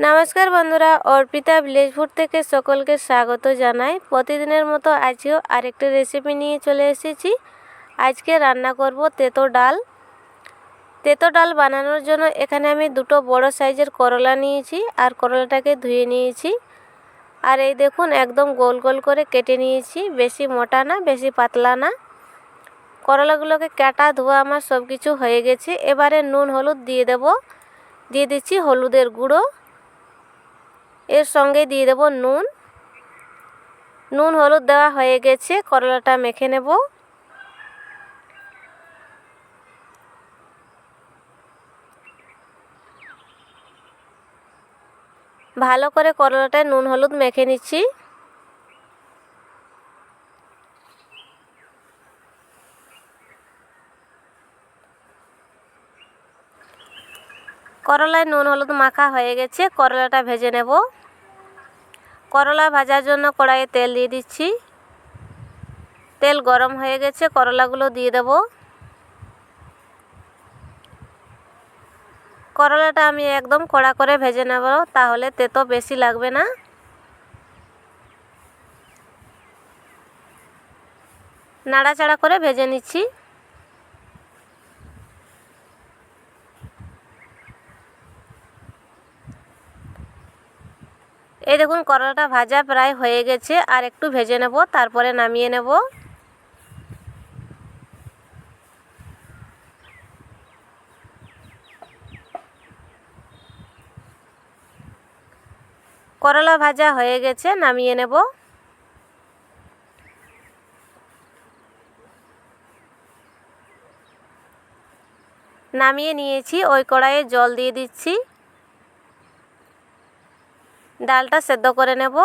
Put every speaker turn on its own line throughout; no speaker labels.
নমস্কার বন্ধুরা, Arpita village food থেকে সকলকে স্বাগত জানাই। প্রতিদিনের মতো আজকেও আরেকটা রেসিপি নিয়ে চলে এসেছি। আজকে রান্না করব তেতো ডাল। তেতো ডাল বানানোর জন্য এখানে আমি দুটো বড় সাইজের করলা নিয়েছি আর করলাটাকে ধুয়ে নিয়েছি। আর এই দেখুন একদম গোল গোল করে কেটে নিয়েছি, বেশি মোটা না বেশি পাতলা না। করলাগুলোকে কাটা ধোয়া আমার সব কিছু হয়ে গেছে। এবারে নুন হলুদ দিয়ে দিয়ে দিচ্ছি হলুদের গুঁড়ো। এর সঙ্গে দিয়ে দেব নুন হলুদ দেওয়া হয়ে গেছে। করলাটা মেখে নেব। ভালো করে করলাটায় নুন হলুদ মেখে নিচ্ছি। করলায় নুন হলুদ মাখা হয়ে গেছে, করলাটা ভেজে নেব। করলা ভাজার জন্য কড়াইয়ে তেল দিয়ে দিচ্ছি। তেল গরম হয়ে গেছে, করলাগুলো দিয়ে দেব। করলাটা আমি একদম কড়া করে ভেজে নেব, তাহলে তেতো বেশি লাগবে না। নাড়াচাড়া করে ভেজে নিচ্ছি। এই দেখুন করলাটা ভাজা প্রায় হয়ে গেছে, আর একটু ভেজে নেব, তারপরে নামিয়ে নেব। করলা ভাজা হয়ে গেছে, নামিয়ে নেব। নামিয়ে নিয়েছি, ওই কড়াইয়ে জল দিয়ে দিচ্ছি। ডালটা সেদ্ধ করে নেব।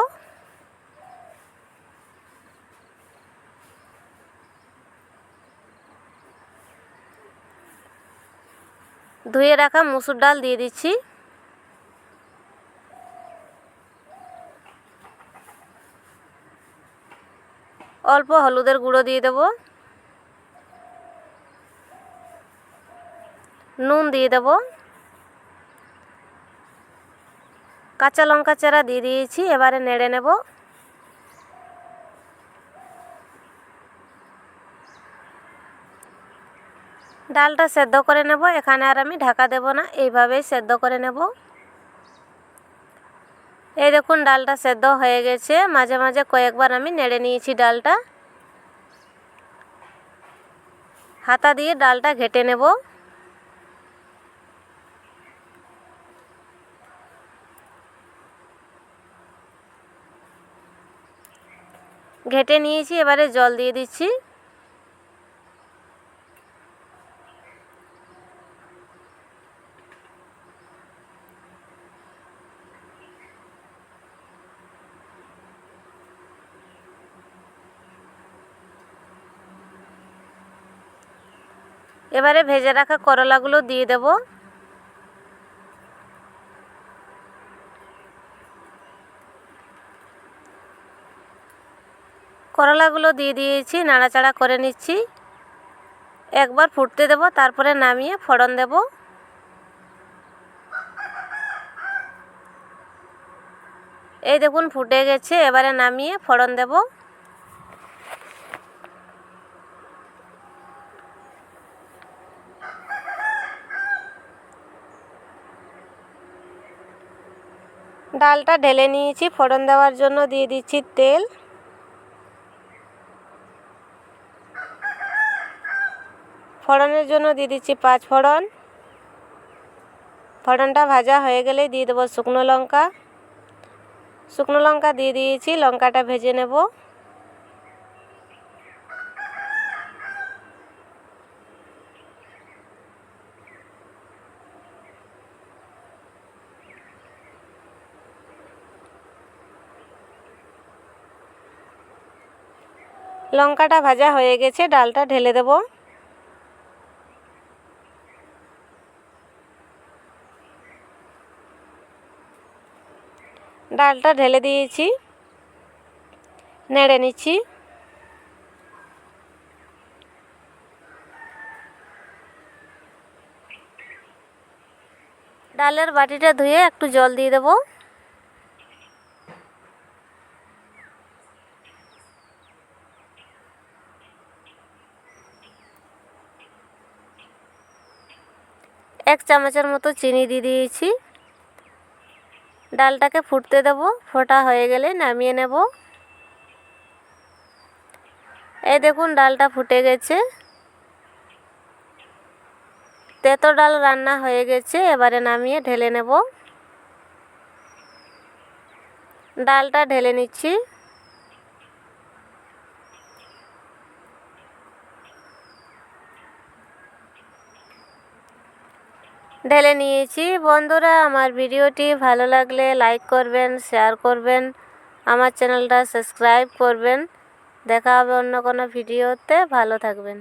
ধুয়ে রাখা মুসুর ডাল দিয়ে দিচ্ছি। অল্প হলুদের গুঁড়ো দিয়ে দেব। নুন দিয়ে দেব। কাঁচা লঙ্কা চেরা দিয়ে দিয়েছি। এবারে নেড়ে নেব। ডালটা সেদ্ধ করে নেব। এখানে আর আমি ঢাকা দেব না, এইভাবেই সেদ্ধ করে নেব। এই দেখুন ডালটা সেদ্ধ হয়ে গেছে। মাঝে মাঝে কয়েকবার আমি নেড়ে নিয়েছি ডালটা। হাতা দিয়ে ডালটা ঘেটে নেব। ঘেটে নিয়েছি, এবারে জল দিয়ে দিচ্ছি। এবারে ভেজে রাখা করলাগুলো দিয়ে দেব। করলাগুলো দিয়ে দিয়েছি, নাড়াচাড়া করে নিচ্ছি। একবার ফুটতে দেব, তারপরে নামিয়ে ফোড়ন দেব। এই দেখুন ফুটে গেছে, এবারে নামিয়ে ফোড়ন দেব। ডালটা ঢেলে নিয়েছি, ফোড়ন দেওয়ার জন্য দিয়ে দিচ্ছি তেল। ফোড়নের জন্য দিয়ে দিচ্ছি 5 ফোড়ন। ফোড়নটা ভাজা হয়ে গেলে দিয়ে দেবো শুকনো লঙ্কা। শুকনো লঙ্কা দিয়ে দিয়েছি, লঙ্কাটা ভেজে নেব। লঙ্কাটা ভাজা হয়ে গেছে, ডালটা ঢেলে দেব। ডালটা ঢেলে দিয়েছি, নেড়ে নিচ্ছি। ডালের বাটিটা ধুয়ে একটু জল দিয়ে দেবো। এক চামচের মতো চিনি দিয়ে দিয়েছি। ডালটাকে ফুটতে দেব, ফোটা হয়ে গেলে নামিয়ে নেব। এই দেখুন ডালটা ফুটে গেছে। তেতো ডাল রান্না হয়ে গেছে, এবারে নামিয়ে ঢেলে নেব। ডালটা ঢেলে নিচ্ছি। ঢেলে নিয়েছি। বন্ধুরা, আমার ভিডিওটি ভালো লাগলে লাইক করবেন, শেয়ার করবেন, আমার চ্যানেলটা সাবস্ক্রাইব করবেন। দেখা হবে অন্য কোনো ভিডিওতে। ভালো থাকবেন।